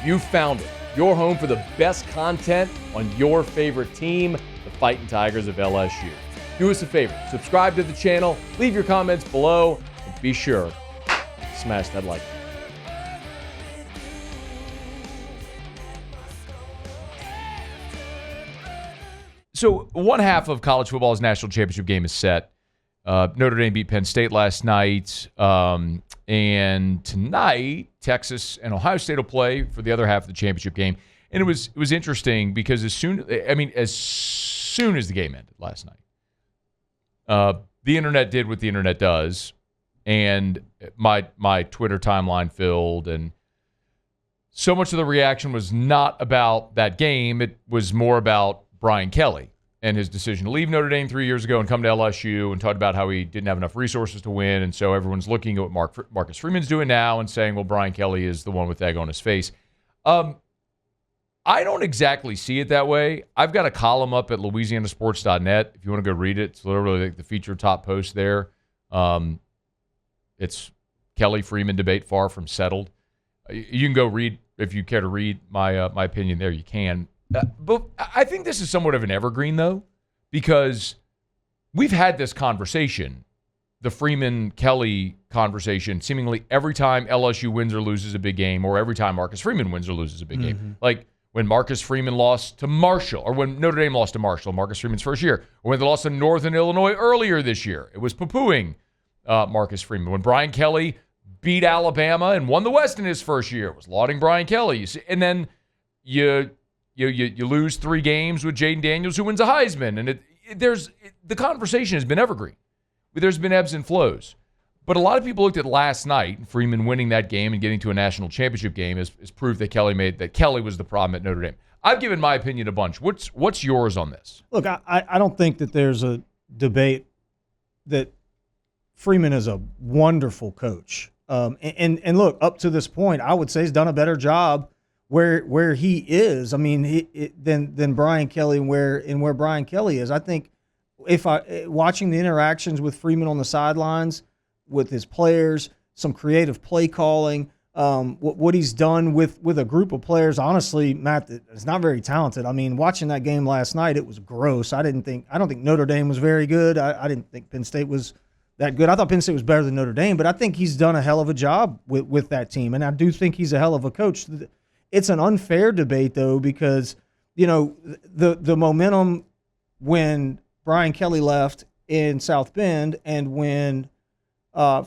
You found it. Your home for the best content on your favorite team, the Fighting Tigers of LSU. Do us a favor, subscribe to the channel, leave your comments below, and be sure to smash that like button. So one half of college football's national championship game is set. Notre Dame beat Penn State last night. And tonight, Texas and Ohio State will play for the other half of the championship game. And it was interesting because as soon as the game ended last night, the internet did what the internet does, and my Twitter timeline filled, and so much of the reaction was not about that game. It was more about Brian Kelly and his decision to leave Notre Dame 3 years ago and come to LSU, and talked about how he didn't have enough resources to win. And so everyone's looking at what Marcus Freeman's doing now and saying, well, Brian Kelly is the one with egg on his face. I don't exactly see it that way. I've got a column up at louisianasports.net. If you want to go read it, it's literally like the feature top post there. It's Kelly Freeman debate far from settled. You can go read, if you care to read my opinion there, you can. But I think this is somewhat of an evergreen, though, because we've had this conversation, the Freeman-Kelly conversation, seemingly every time LSU wins or loses a big game, or every time Marcus Freeman wins or loses a big game. Like when Marcus Freeman lost to Marshall, or when Notre Dame lost to Marshall, Marcus Freeman's first year, or when they lost to Northern Illinois earlier this year. It was poo-pooing Marcus Freeman. When Brian Kelly beat Alabama and won the West in his first year, it was lauding Brian Kelly. You see, and then you lose 3 games with Jaden Daniels, who wins a Heisman, and the conversation has been evergreen. There's been ebbs and flows, but a lot of people looked at last night, and Freeman winning that game and getting to a national championship game is proof that Kelly was the problem at Notre Dame. I've given my opinion a bunch. What's yours on this? Look, I don't think that there's a debate that Freeman is a wonderful coach, and look, up to this point, I would say he's done a better job where he is. I mean, than Brian Kelly and where Brian Kelly is. I think watching the interactions with Freeman on the sidelines with his players, some creative play calling, what he's done with a group of players. Honestly, Matt, it's not very talented. I mean, watching that game last night, it was gross. I don't think Notre Dame was very good. I didn't think Penn State was that good. I thought Penn State was better than Notre Dame, but I think he's done a hell of a job with that team, and I do think he's a hell of a coach. It's an unfair debate, though, because, the momentum when Brian Kelly left in South Bend and when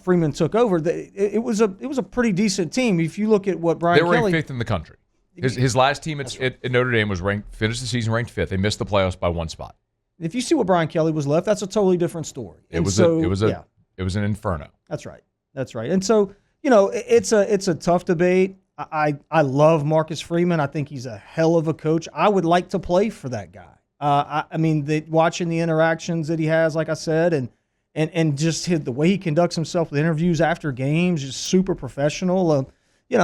Freeman took over, it was a pretty decent team. If you look at what Brian Kelly... They were ranked 5th in the country. His last team at Notre Dame was finished the season ranked 5th. They missed the playoffs by 1 spot. If you see what Brian Kelly was left, that's a totally different story. It was an inferno. That's right. And so, it's a tough debate. I love Marcus Freeman. I think he's a hell of a coach. I would like to play for that guy. Watching the interactions that he has, like I said, and just the way he conducts himself with interviews after games, just super professional. He's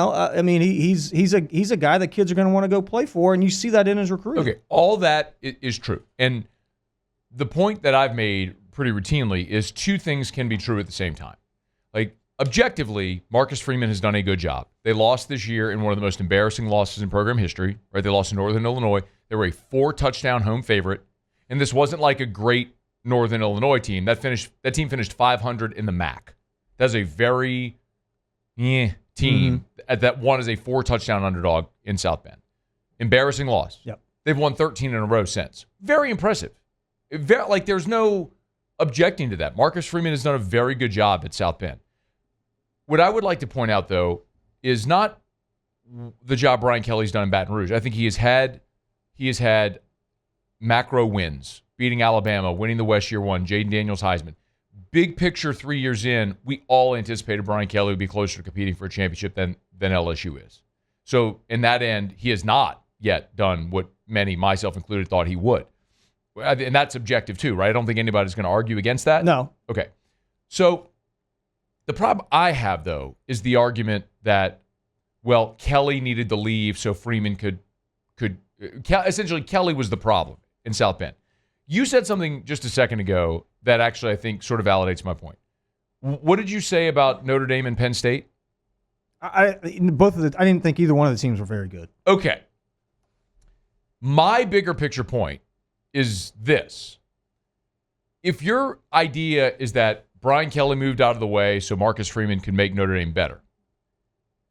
a guy that kids are going to want to go play for, and you see that in his recruiting. Okay, all that is true. And the point that I've made pretty routinely is 2 things can be true at the same time. Like, objectively, Marcus Freeman has done a good job. They lost this year in one of the most embarrassing losses in program history, right? They lost to Northern Illinois. They were a 4-touchdown home favorite, and this wasn't like a great Northern Illinois team. That team finished 500 in the MAC. That's a very team that won as a 4-touchdown underdog in South Bend. Embarrassing loss. Yep. They've won 13 in a row since. Very impressive. There's no objecting to that. Marcus Freeman has done a very good job at South Bend. What I would like to point out, though, is not the job Brian Kelly's done in Baton Rouge. I think he has had macro wins, beating Alabama, winning the West year 1, Jaden Daniels Heisman. Big picture, 3 years in, we all anticipated Brian Kelly would be closer to competing for a championship than LSU is. So in that end, he has not yet done what many, myself included, thought he would. And that's objective too, right? I don't think anybody's going to argue against that. No. Okay. So the problem I have, though, is the argument that, well, Kelly needed to leave so Freeman could essentially Kelly was the problem in South Bend. You said something just a second ago that actually I think sort of validates my point. What did you say about Notre Dame and Penn State? I didn't think either one of the teams were very good. Okay. My bigger picture point is this. If your idea is that Brian Kelly moved out of the way so Marcus Freeman can make Notre Dame better,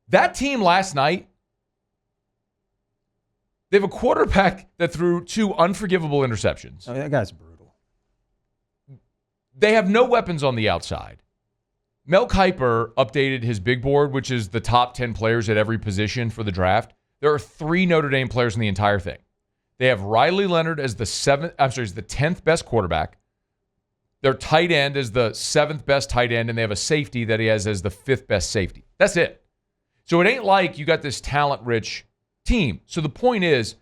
that team last night, they have a quarterback that threw 2 unforgivable interceptions. Oh, that guy's brutal. They have no weapons on the outside. Mel Kiper updated his big board, which is the top 10 players at every position for the draft. There are 3 Notre Dame players in the entire thing. They have Riley Leonard as the 10th best quarterback. Their tight end is the 7th best tight end, and they have a safety that he has as the 5th best safety. That's it. So it ain't like you got this talent-rich team. So the point is,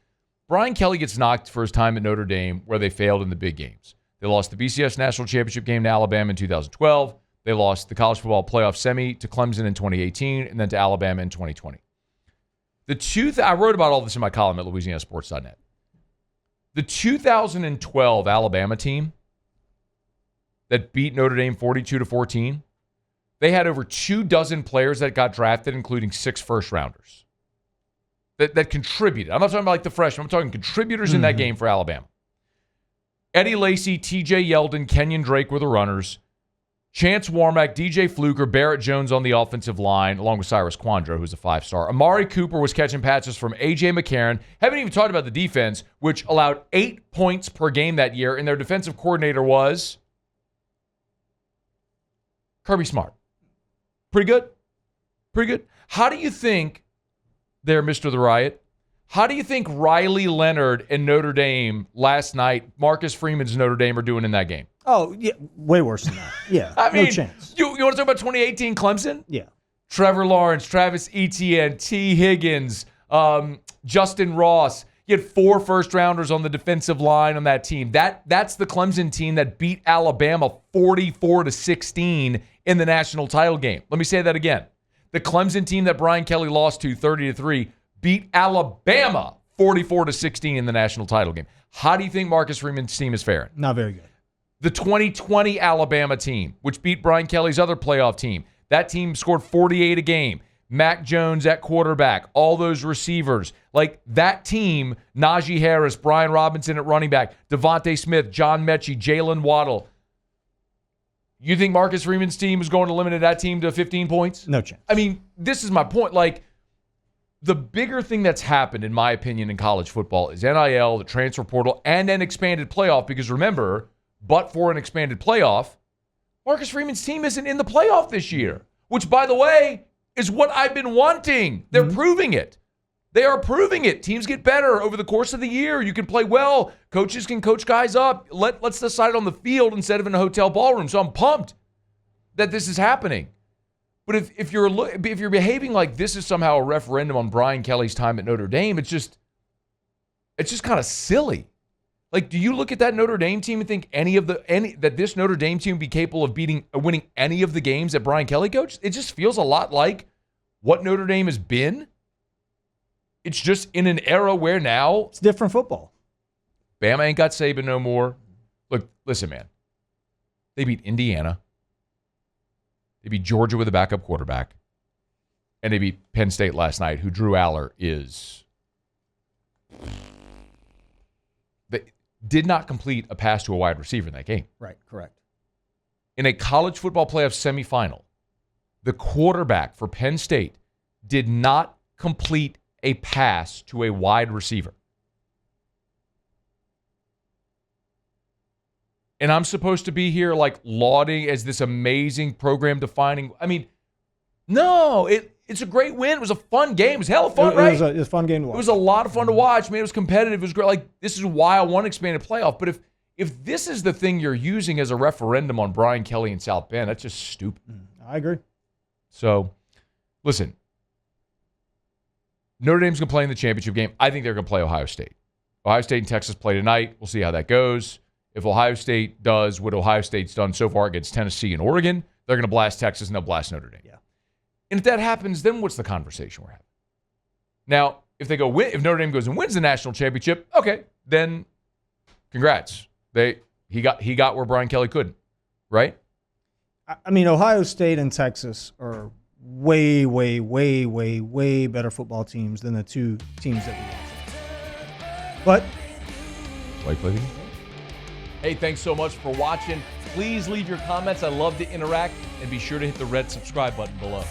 Brian Kelly gets knocked for his time at Notre Dame where they failed in the big games. They lost the BCS National Championship game to Alabama in 2012. They lost the college football playoff semi to Clemson in 2018 and then to Alabama in 2020. I wrote about all this in my column at LouisianaSports.net. The 2012 Alabama team that beat Notre Dame 42-14, they had over 24 players that got drafted, including 6 first-rounders that contributed. I'm not talking about like the freshmen. I'm talking contributors in that game for Alabama. Eddie Lacy, TJ Yeldon, Kenyon Drake were the runners. Chance Warmack, DJ Fluker, Barrett Jones on the offensive line, along with Cyrus Quandro, who's a 5-star. Amari Cooper was catching passes from A.J. McCarron. Haven't even talked about the defense, which allowed 8 points per game that year, and their defensive coordinator was Kirby Smart. Pretty good? Pretty good. How do you think, there, Mr. The Riot, how do you think Riley Leonard and Notre Dame last night, Marcus Freeman's Notre Dame, are doing in that game? Oh, yeah, way worse than that. Yeah, I mean, no chance. You want to talk about 2018 Clemson? Yeah. Trevor Lawrence, Travis Etienne, T. Higgins, Justin Ross. You had 4 first-rounders on the defensive line on that team. That's the Clemson team that beat Alabama 44-16 in the national title game. Let me say that again. The Clemson team that Brian Kelly lost to 30-3 beat Alabama 44-16 in the national title game. How do you think Marcus Freeman's team is faring? Not very good. The 2020 Alabama team, which beat Brian Kelly's other playoff team, that team scored 48 a game. Mac Jones at quarterback, all those receivers. Like that team, Najee Harris, Brian Robinson at running back, Devontae Smith, John Mechie, Jalen Waddle. You think Marcus Freeman's team is going to limit that team to 15 points? No chance. I mean, this is my point. Like, the bigger thing that's happened, in my opinion, in college football is NIL, the transfer portal, and an expanded playoff. Because remember, but for an expanded playoff, Marcus Freeman's team isn't in the playoff this year, which, by the way, is what I've been wanting. They're proving it. They are proving it. Teams get better over the course of the year. You can play well. Coaches can coach guys up. Let's decide on the field instead of in a hotel ballroom. So I'm pumped that this is happening. But if you're behaving like this is somehow a referendum on Brian Kelly's time at Notre Dame, it's just kind of silly. Like, do you look at that Notre Dame team and think that this Notre Dame team would be capable of winning any of the games that Brian Kelly coached? It just feels a lot like what Notre Dame has been. It's just in an era where now it's different football. Bama ain't got Saban no more. Look, listen, man. They beat Indiana. They beat Georgia with a backup quarterback. And they beat Penn State last night, who Drew Aller is. They did not complete a pass to a wide receiver in that game. Right, correct. In a college football playoff semifinal, the quarterback for Penn State did not complete a pass to a wide receiver. And I'm supposed to be here like lauding as this amazing program defining. I mean, no, it's a great win. It was a fun game. It was hella fun, right? It was a fun game to watch. It was a lot of fun to watch. Man, it was competitive. It was great. Like, this is why I want expanded playoff. But if this is the thing you're using as a referendum on Brian Kelly and South Bend, that's just stupid. I agree. So, listen. Notre Dame's going to play in the championship game. I think they're going to play Ohio State. Ohio State and Texas play tonight. We'll see how that goes. If Ohio State does what Ohio State's done so far against Tennessee and Oregon, they're going to blast Texas and they'll blast Notre Dame. Yeah. And if that happens, then what's the conversation we're having? Now, if Notre Dame goes and wins the national championship, okay, then congrats. He got where Brian Kelly couldn't, right? I mean, Ohio State and Texas are way, way, way, way, way better football teams than the two teams that we watch. But hey, thanks so much for watching. Please leave your comments. I love to interact, and be sure to hit the red subscribe button below.